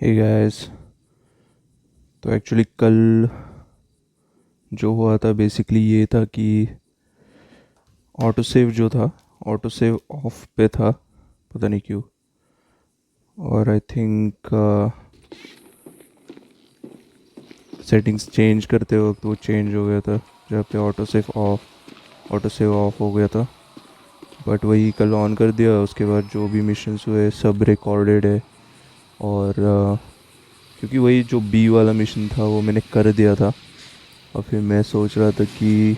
Hey guys. तो actually कल जो हुआ था बेसिकली ये था कि ऑटो सेव जो था, ऑटो सेव ऑफ पे था, पता नहीं क्यों। और आई थिंक सेटिंग्स चेंज करते वक्त वो चेंज हो गया था, जहाँ पे ऑटो सेव ऑफ हो गया था। बट वही कल ऑन कर दिया, उसके बाद जो भी मिशंस हुए सब रिकॉर्डेड है। और क्योंकि वही जो बी वाला मिशन था वो मैंने कर दिया था। और फिर मैं सोच रहा था कि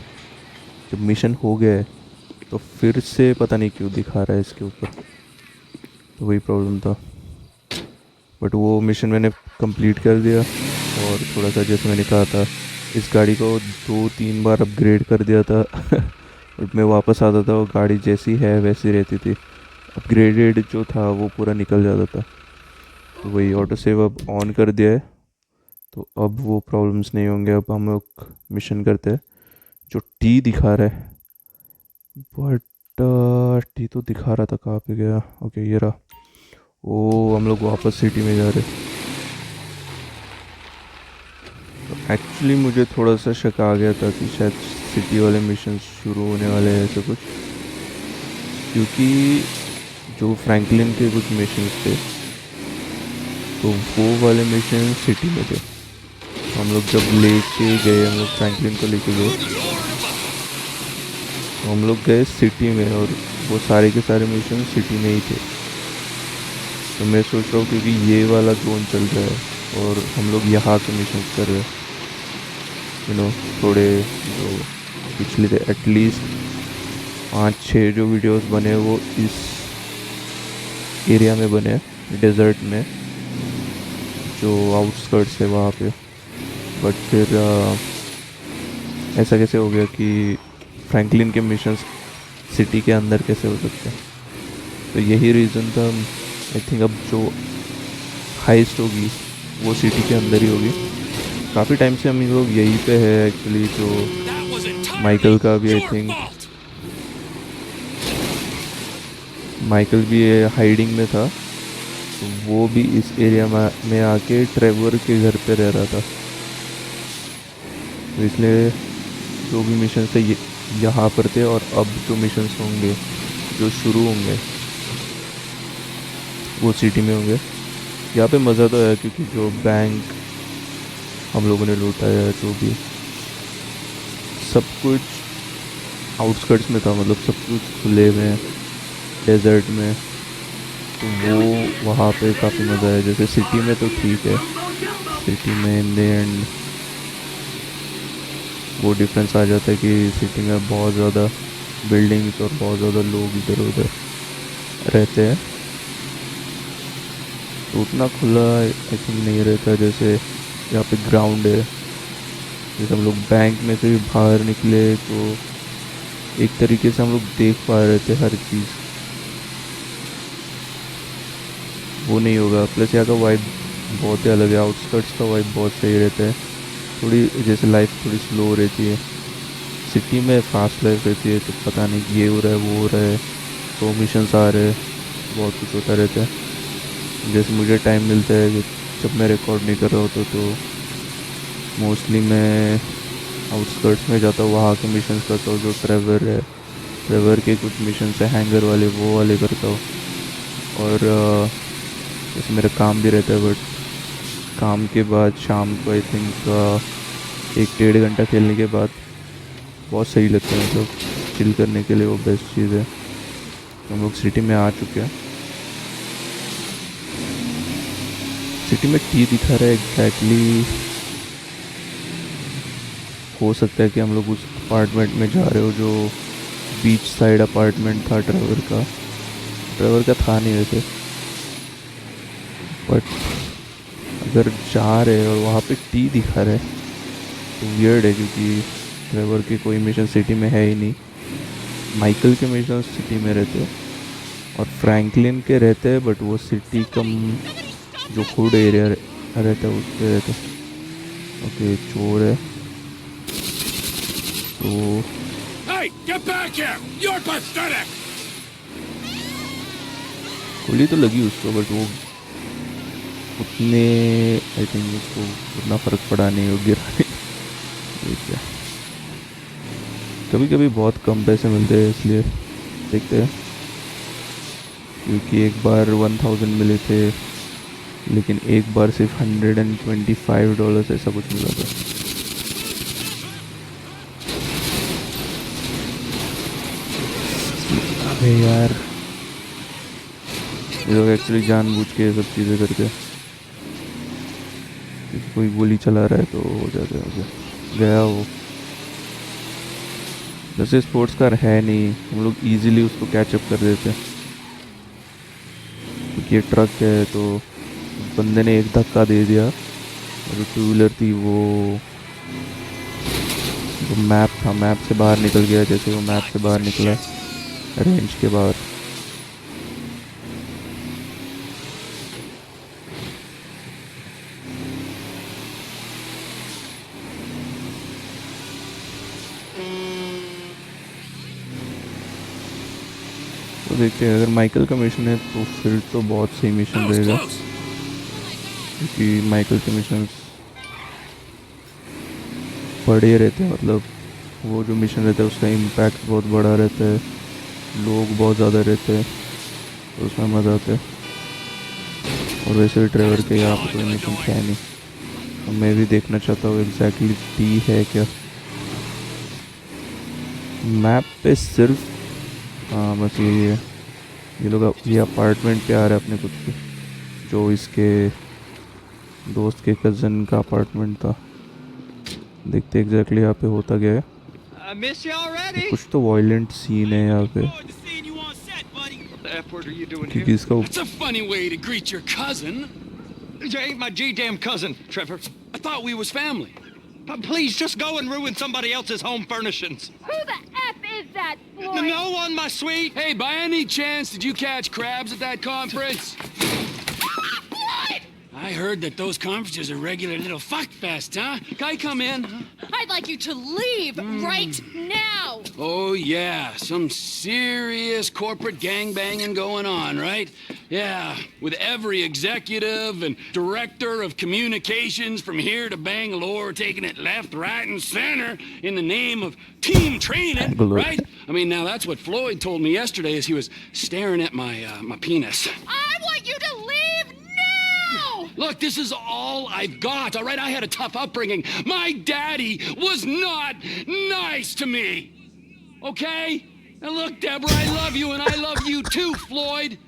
जब मिशन हो गया है तो फिर से पता नहीं क्यों दिखा रहा है इसके ऊपर। तो वही प्रॉब्लम था। बट वो मिशन मैंने कंप्लीट कर दिया। और थोड़ा सा जैसे मैंने कहा था, इस गाड़ी को 2-3 बार अपग्रेड कर दिया था। और मैं वापस आता था वो गाड़ी जैसी है वैसी रहती थी। अपग्रेडेड जो था वो पूरा निकल जाता था। तो वही ऑटो सेव अब ऑन कर दिया है, तो अब वो प्रॉब्लम्स नहीं होंगे। अब हम लोग मिशन करते हैं। जो टी दिखा रहा है, बट टी तो दिखा रहा था, कहाँ पे गया? ओके, ये रहा। ओ, हम लोग वापस सिटी में जा रहे। एक्चुअली मुझे थोड़ा सा शक आ गया था कि शायद सिटी वाले मिशन शुरू होने वाले हैं ऐसे कुछ। क्योंकि जो फ्रैंकलिन के कुछ मिशंस थे तो वो वाले मिशन सिटी में थे। तो हम लोग जब लेके गए, हम लोग फ्रैंकलिन को लेके गए, तो हम लोग गए सिटी में और वो सारे के सारे मिशन सिटी में ही थे। तो मैं सोच रहा हूँ क्योंकि ये वाला जोन चल रहा है और हम लोग यहाँ के मिशन कर रहे हैं, थोड़े जो पिछले एटलीस्ट 5-6 जो वीडियोस बने वो इस एरिया में बने हैं, डेजर्ट में, जो आउटस्कर्ट्स है वहाँ पे। बट फिर ऐसा कैसे हो गया कि फ्रैंकलिन के मिशंस सिटी के अंदर कैसे हो सकते हैं? तो यही रीज़न था। आई थिंक अब जो हाइस्ट होगी वो सिटी के अंदर ही होगी। काफ़ी टाइम से हम लोग यहीं पे है एक्चुअली। जो माइकल का भी आई थिंक, माइकल भी हाइडिंग में था, तो वो भी इस एरिया में आके ट्रेवर के घर पे रह रहा था। तो इसलिए जो भी मिशन थे ये यहाँ पर थे। और अब जो मिशंस होंगे, जो शुरू होंगे, वो सिटी में होंगे। यहाँ पे मज़ा तो है क्योंकि जो बैंक हम लोगों ने लूटा है, जो भी सब कुछ आउटस्कर्ट्स में था, मतलब सब कुछ खुले में, डेजर्ट में। तो वो वहाँ पे काफ़ी मज़ा है। जैसे सिटी में तो ठीक है, सिटी में इन द एंड वो डिफरेंस आ जाता है कि सिटी में बहुत ज़्यादा बिल्डिंग्स और बहुत ज़्यादा लोग इधर उधर रहते हैं, तो उतना खुला आई थिंक नहीं रहता। जैसे यहाँ पे ग्राउंड है, जैसे हम लोग बैंक में से भी बाहर निकले तो एक तरीके से हम लोग देख पा रहे थे हर चीज़। वो नहीं होगा। प्लस यहाँ का वाइब बहुत ही अलग है, आउटस्कर्ट्स का वाइब बहुत सही रहता है। थोड़ी जैसे लाइफ थोड़ी स्लो रहती है, सिटी में फास्ट लाइफ रहती है। तो पता नहीं ये हो रहा है वो हो रहा है, तो मिशंस आ रहे हैं, बहुत कुछ होता रहता है। जैसे मुझे टाइम मिलता है कि जब मैं रिकॉर्ड नहीं कर रहा होता तो मोस्टली मैं आउटस्कर्ट्स में जाता हूँ, वहाँ के मिशंस करता हूँ। जो ट्रेवर है, ट्रेवर के कुछ मिशन है हैंगर वाले, वो वाले करता हूँ। और जैसे मेरा काम भी रहता है, बट काम के बाद शाम को आई थिंक 1-1.5 घंटा खेलने के बाद बहुत सही लगता है। मतलब चिल करने के लिए वो बेस्ट चीज़ है। तो हम लोग सिटी में आ चुके हैं। सिटी में टी दिखा रहा है एग्जैक्टली। हो सकता है कि हम लोग उस अपार्टमेंट में जा रहे हो जो बीच साइड अपार्टमेंट था ट्रेवर का था नहीं वैसे। बट अगर जा रहे हैं और वहाँ पे टी दिखा रहा है तो वियर्ड है, क्योंकि ट्रेवर के कोई मिशन सिटी में है ही नहीं। माइकल के मिशन सिटी में रहते हैं और फ्रैंकलिन के रहते हैं, बट वो सिटी कम जो हुड एरिया रहता है उस पे रहते हैं। ओके, चोर है तो Hey, get back here! You're pathetic! गोली तो लगी उसको, बट वो उतने आई थिंक उसको उतना फ़र्क पड़ा नहीं, वो गिरा नहीं। ये क्या, कभी कभी बहुत कम पैसे मिलते हैं इसलिए देखते हैं, क्योंकि एक बार 1000 मिले थे, लेकिन एक बार सिर्फ $125 ऐसा कुछ मिला था। अबे यार, ये लोग एक्चुअली जानबूझ के ये सब चीज़ें करते हैं, क्योंकि कोई गोली चला रहा है तो हो जाता है। उसे गया वो, जैसे स्पोर्ट्स कार है नहीं, हम लोग इजीली उसको कैचअप कर देते हैं, क्योंकि ये ट्रक है तो बंदे ने एक धक्का दे दिया, और जो टू व्हीलर थी वो जो मैप था, मैप से बाहर निकल गया। जैसे वो मैप से बाहर निकला रेंज के बाहर, तो देखते हैं। अगर माइकल का मिशन है तो फिर तो बहुत सही मिशन That was रहेगा, close. क्योंकि माइकल के मिशन बड़े रहते हैं, मतलब वो जो मिशन रहता है उसका इम्पैक्ट बहुत बड़ा रहता है, लोग बहुत ज़्यादा रहते हैं, तो उसमें मज़ा आता है। और वैसे भी ट्रेवर के यहाँ पे कोई मिशन है नहीं, तो मैं भी देखना चाहता हूँ एग्जैक्टली डी है क्या मैप पे। सिर्फ हाँ बस यही है, ये लोग ये अपार्टमेंट पे आ रहे हैं अपने खुद के, जो इसके दोस्त के कज़न का अपार्टमेंट था। देखते एग्जैक्टली यहाँ पे होता क्या है। I miss you already. कुछ तो वायलेंट सीन है यहाँ पे, Forward to seeing you on set, buddy. What the F word are you doing क्योंकि here? इसका That's a funny way to greet your cousin. You ain't my G-damn cousin, Trevor. I thought we was family. But please, just go and ruin somebody else's home furnishings. Who the F is that, Floyd? No one, my sweet. Hey, by any chance, did you catch crabs at that conference? Floyd! I heard that those conferences are regular little fuck fest, huh? Guy, come in. I'd like you to leave right now! Oh, yeah, some serious corporate gangbanging going on, right? Yeah, with every executive and director of communications from here to Bangalore taking it left, right, and center in the name of team training, Bangalore. right? I mean, now that's what Floyd told me yesterday as he was staring at my penis. I want you to leave now! Look, this is all I've got, all right? I had a tough upbringing. My daddy was not nice to me, okay? And look, Deborah, I love you, and I love you too, Floyd.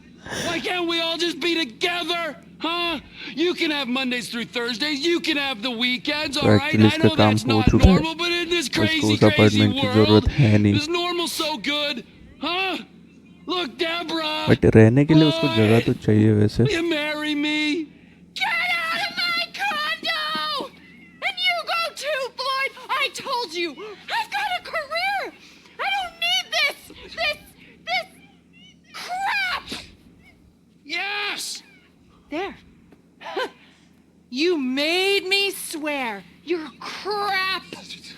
Why can't we all just be together, huh? You can have Mondays through Thursdays. You can have the weekends, all right? actually I know इसका काम that's हो not चुका है। normal, but in this उसको crazy, उस crazy apartment की world, ज़रूरत है नहीं, is normal so good, huh? Look, Deborah. But रहने के लिए उसको जगह तो चाहिए वैसे। Will you marry me? Get out of my condo! And you go too, Floyd! I told you! I've got a career! I don't need this crap! Yes! There. You made me swear. You're crap,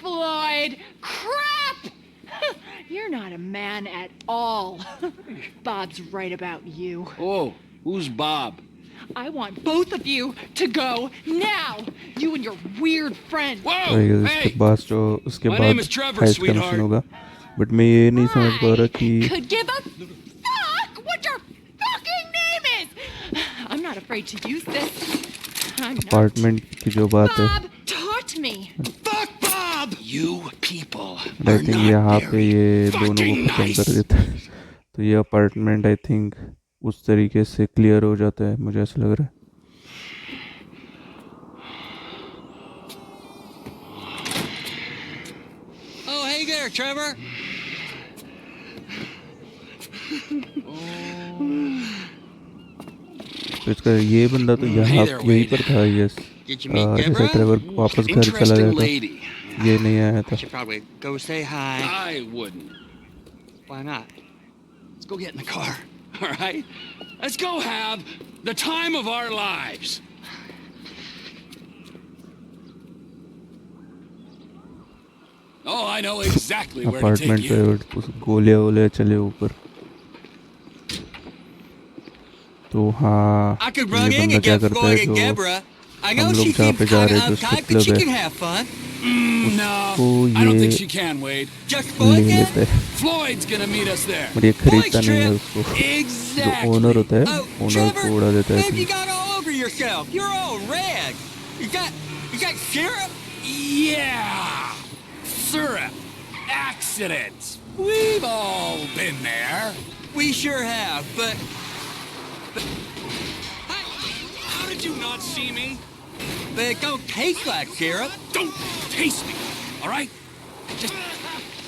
Floyd. Crap! You're not a man at all. Bob's right about you. Oh, who's Bob? I want both of you to go now. You and your weird friend. Whoa! उसके Hey! बाद जो उसके My बाद name is Trevor, heist का sweetheart. Mission होगा, but मैं ये नहीं समझ पा रहा कि I could give a fuck what your fucking name is. I'm not afraid to use this. I'm not. Apartment की जो बात है, Bob taught me. Fuck Bob! You people I are think not यहाँ पे very ये दोनों को fucking खत्म nice. कर देता है। तो ये अपार्टमेंट आई थिंक उस तरीके से क्लियर हो जाता है, मुझे ऐसा लग रहा है। Oh, hey there, Trevor. तो इसका ये बंदा तो यहाँ Hey there, यहीं Wade. पर था, यस। Did you meet जैसे Deborah? ट्रेवर वापस घर चला गया Interesting था, lady. ये नहीं आया था। Should probably go say hi. I wouldn't. Why not? Let's go get in the car. All right? Let's go have the time of our lives. Oh, I know exactly where to take apartment you. पे गोलियाँ वोलियाँ चले ऊपर, तो हाँ, I could तो run ये in बंदा and क्या get करता Floyd है, and जो Deborah. I हम know लोग she जहाँ seems पे जा kind रहे of हैं, जो uptight, strip but she club है, can have fun. No, उसको I don't think ये she can, Wade. Just Floyd ले can? लेते हैं, Floyd's gonna meet us there. और ये खरीदता Floyd's नहीं है trip. उसको। जो ओनर Exactly. होता है, Oh, ओनर Trevor, को उड़ा देता है dude, you think। got all over yourself. You're all red. You got syrup? Yeah. Syrup. Accidents. We've all been there. We sure have, but How did you not see me? it don't taste like syrup. Don't taste me, all right? Just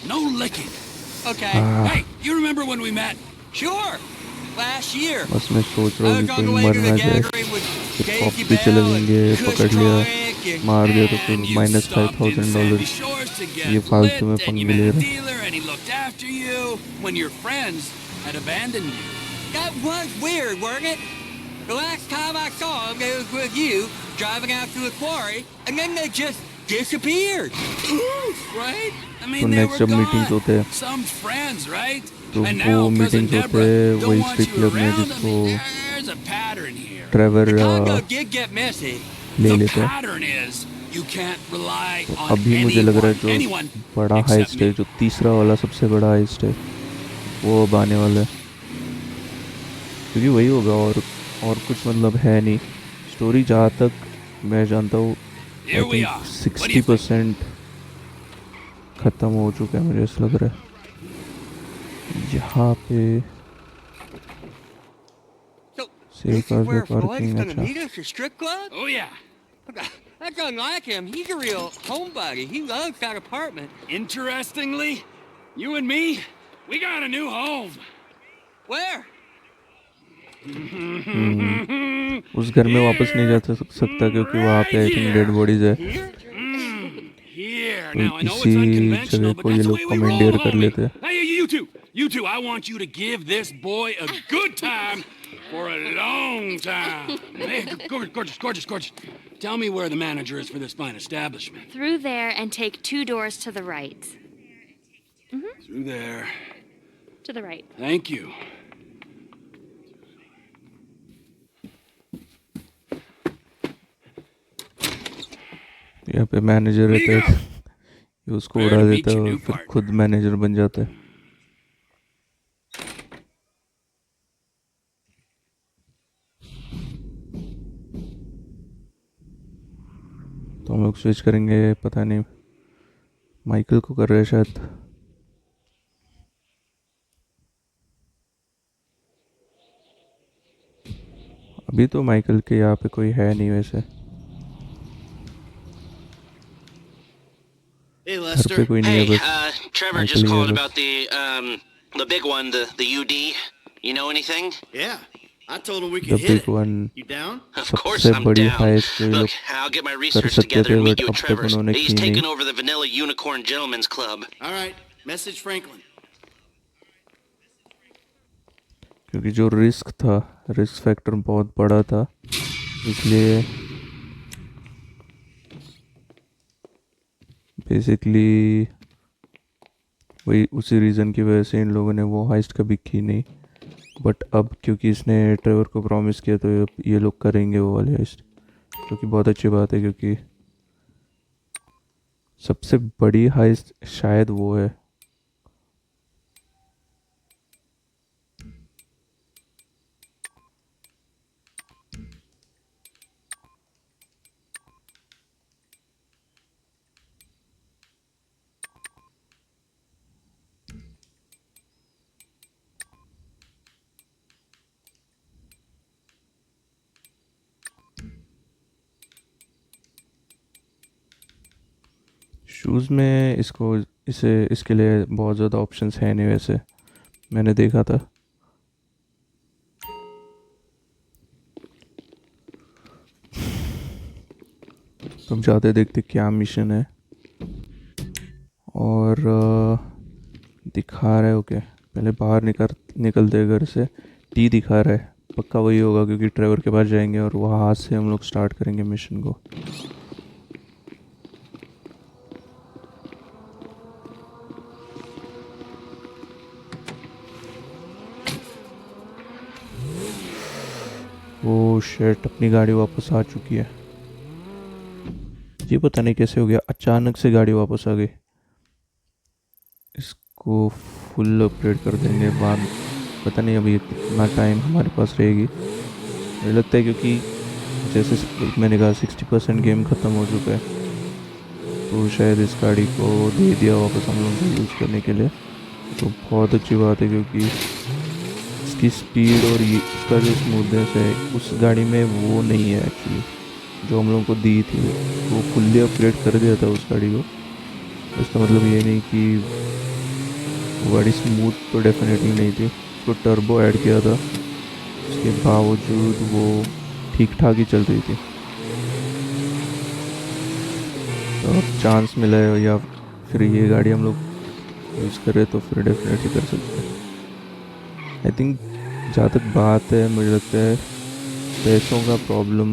no licking. Okay, हाँ, Hey, you remember when we met? sure. Last year, बस मैं सोच रहा I हूँ was कि on कोई the way मर to ना the जाए, gathering with फिर Casey कॉप्स भी चले Bell and जाएंगे, Kush पकड़ लिया, Troick and मार दिया तो फिर And you -$5,000। stopped in Sandy Shores to get ये फालतू में lit, and you पंगे met ले a रहे। dealer, and he looked after you when your friends had abandoned you. that was weird, weren't it? The last time I saw him, it was with you driving out to the quarry, and then they just disappeared. Right? I तो mean, they next were जब meetings gone. होते हैं, Some friends, right? तो And वो now cousin meetings होते Deborah हैं don't वही want strip you club में, around. I जिसको mean, there's a pattern here. Trevor The Congo did get messy. ले The लेता है। pattern is you can't rely तो on अभी मुझे लग रहा है anyone जो बड़ा except हाइस्ट है, me. जो तीसरा वाला सबसे बड़ा हाइस्ट है, वो अब आने वाला है, क्योंकि वही होगा और कुछ मतलब है नहीं। स्टोरी जहाँ तक मैं जानता हूँ, आई Here we think are. What do you think? 60% ख़त्म हो चुका है, मुझे ऐसा लग रहा है। यहाँ पे So, save this is cars where में Floyd's पार्किंग, gonna अच्छा meet us, a strip club? Oh yeah. That's unlike him. He's a real homebody. He loves that apartment. Interestingly, you and me, we got a new home. Where? उस घर में वापस नहीं जा सकता क्योंकि वहाँ पे आई थिंक डेड बॉडीज है, Here? Here. तो Now I know it's इसी unconventional, जगह but को ये that's the लोग way we कमेंडियर roll, कर homie. लेते हैं। Hey, you two, I want you to give this boy a good time for a long time. Hey, gorgeous. Tell me where the manager is for this fine establishment. Through there and take 2 doors to the right. Through there. To the right. Thank you. यहाँ पे manager रहता है, ये उसको Where उड़ा to meet देता है your और new फिर partner. खुद मैनेजर बन जाता है। तो हम लोग स्विच करेंगे, पता नहीं माइकल को कर रहे हैं शायद। अभी तो माइकल के यहाँ पे कोई है नहीं वैसे, Hey, घर पे Lester. कोई नहीं है Hey, बस Trevor माइकल just ही है called बस। about the big one, the UD. You know anything? Yeah, I told him we the could hit big it. One, You down? Of course सबसे I'm बड़ी down. Heist जो ये Look, लोग I'll get my कर research सकते together थे, and meet but you अब at तक Trevor's. उन्होंने He's की taken नहीं, over the Vanilla Unicorn Gentlemen's Club. All right, message Franklin. क्योंकि जो रिस्क फैक्टर बहुत बड़ा था, इसलिए बेसिकली वही उसी रीज़न की वजह से इन लोगों ने वो हाइस्ट कभी की नहीं। बट अब क्योंकि इसने ट्रेवर को प्रॉमिस किया तो ये लोग करेंगे वो वाले हाइस्ट, जो कि बहुत अच्छी बात है क्योंकि सबसे बड़ी हाइस्ट शायद वो है। शूज़ में इसके लिए बहुत ज़्यादा ऑप्शंस हैं नहीं वैसे, मैंने देखा था। तुम चाहते देखते क्या मिशन है, और दिखा रहा है ओके, पहले बाहर निकलते घर से टी दिखा रहा है, पक्का वही होगा क्योंकि ट्रेवर के पास जाएंगे और वहाँ से हम लोग स्टार्ट करेंगे मिशन को। ओह शिट, अपनी गाड़ी वापस आ चुकी है। ये पता नहीं कैसे हो गया, अचानक से गाड़ी वापस आ गई। इसको फुल अपग्रेड कर देंगे बाद। पता नहीं अभी कितना टाइम हमारे पास रहेगी। मुझे लगता है क्योंकि जैसे मैंने कहा 60% गेम ख़त्म हो चुका है, तो शायद इस गाड़ी को दे दिया वापस हम लोगों को यूज़ करने के लिए। तो बहुत अच्छी बात है क्योंकि इसकी स्पीड और ये इसका जो स्मूथनेस है उस गाड़ी में वो नहीं है एक्चुअली, जो हम लोगों को दी थी। वो फुल्ली अपग्रेड कर दिया था उस गाड़ी को। इसका मतलब ये नहीं कि वो गाड़ी स्मूथ तो डेफिनेटली नहीं थी, उसको टर्बो ऐड किया था, उसके बावजूद वो ठीक ठाक ही चल रही थी। तो अब चांस मिला है या फिर ये गाड़ी हम लोग यूज़ करें तो फिर डेफिनेटली कर सकते हैं। आई थिंक जहाँ तक बात है, मुझे लगता है पैसों का प्रॉब्लम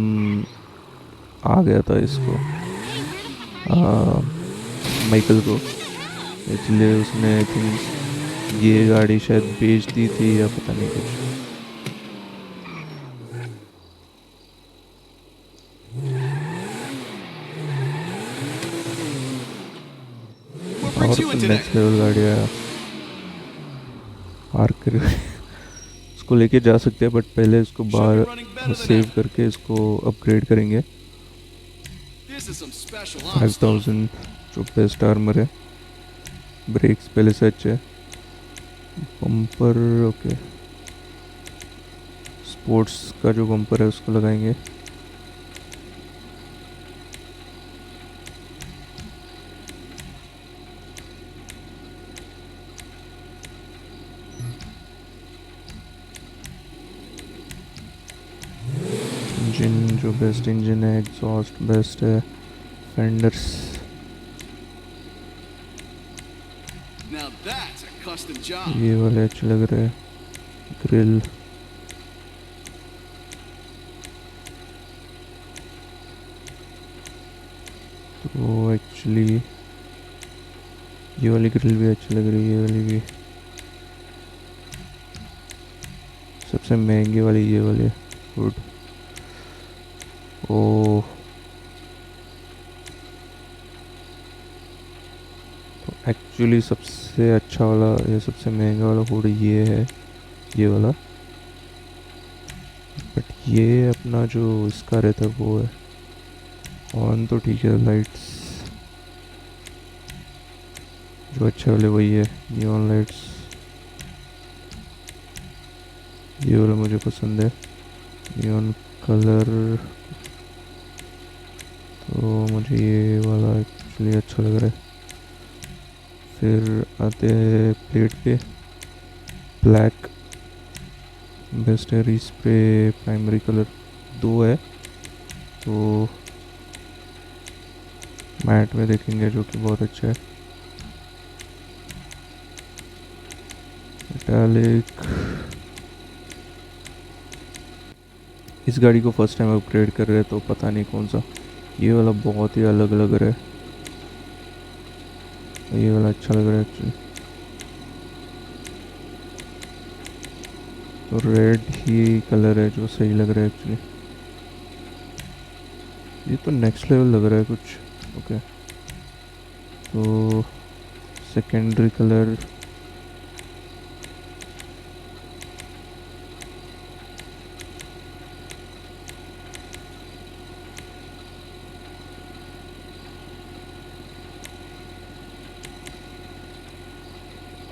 आ गया था इसको माइकल को, इसलिए उसने आई थिंक ये गाड़ी शायद बेच दी थी या पता नहीं कुछ। What और brings you in today? Next level गाड़ी आया पार्क कर उसको लेके जा सकते हैं, बट पहले इसको बाहर सेव करके इसको अपग्रेड करेंगे। This is some special ops 5000 जो बेस्ट आर्मर है। ब्रेक्स पहले से अच्छे है। बम्पर ओके, स्पोर्ट्स का जो बम्पर है उसको लगाएंगे। इंजन जो बेस्ट इंजन है, एग्जॉस्ट बेस्ट है, fenders Now that's a custom job. ये वाले अच्छे लग रहे हैं। ग्रिल तो एक्चुअली ये वाली ग्रिल भी अच्छी लग रही है, ये वाली भी। सबसे महंगी वाली ये वाली है, गुड। ओह तो एक्चुअली सबसे अच्छा वाला या सबसे महंगा वाला हुड ये है, ये वाला। बट ये अपना जो इसका रहता है वो है ऑन, तो ठीक है। लाइट्स जो अच्छे वाले वही है, नियॉन लाइट्स। ये वाला मुझे पसंद है, नियॉन कलर। तो मुझे ये वाला एक्चुअली अच्छा लग रहा है। फिर आते हैं प्लेट पे, ब्लैक बेस्ट है। रीस्प्रे प्राइमरी कलर 2 है, तो मैट में देखेंगे जो कि बहुत अच्छा है। मेटालिक, इस गाड़ी को फर्स्ट टाइम अपग्रेड कर रहे हैं तो पता नहीं कौन सा। ये वाला बहुत ही अलग लग रहा है, ये वाला अच्छा लग रहा है एक्चुअली। तो रेड ही कलर है जो सही लग रहा है एक्चुअली। ये तो नेक्स्ट लेवल लग रहा है कुछ। ओके तो सेकेंडरी कलर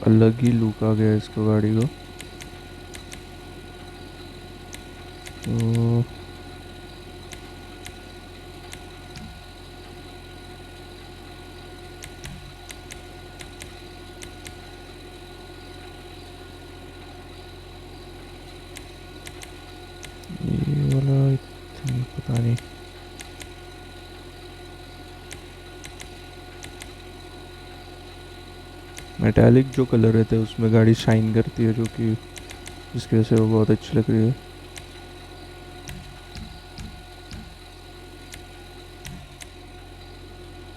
अलग ही लुक आ गया इसको गाड़ी को। तो ये वाला I think पता नहीं। मेटालिक जो कलर रहता है उसमें गाड़ी शाइन करती है, जो कि जिसकी वजह से वो बहुत अच्छी लग रही है।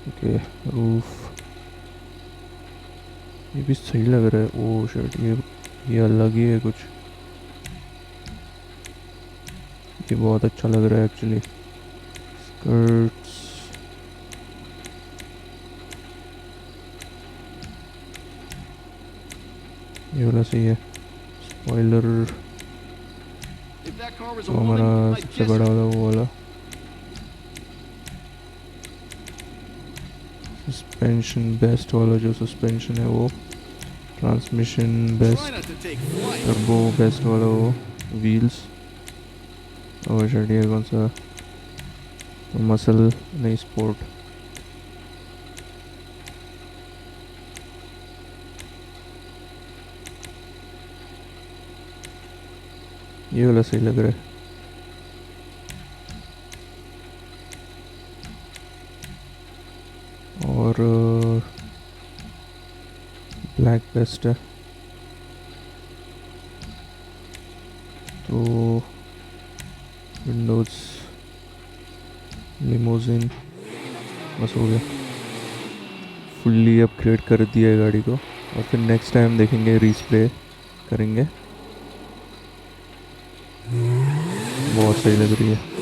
ओके रूफ ये भी सही लग रहा है। ओह शिट, ये अलग ही है कुछ। ये बहुत अच्छा लग रहा है एक्चुअली। स्कर्ट्स, ये वाला सही है। Spoiler If that car was a तो woman, हमारा I'd सबसे kiss बड़ा her. वाला वो वाला। सस्पेंशन बेस्ट वाला जो सस्पेंशन है वो। Transmission Try best, not to take flight. Turbo best वाला वो। व्हील्स और चढ़िए कौन सा, मसल नहीं स्पोर्ट। ये वाला सही लग रहा है। और ब्लैक बेस्ट है। तो विंडोज, लिमोजिन, बस हो गया। फुल्ली अपग्रेड कर दिया है गाड़ी को। और फिर नेक्स्ट टाइम देखेंगे, रीस्प्ले करेंगे। बहुत सही लग रही है।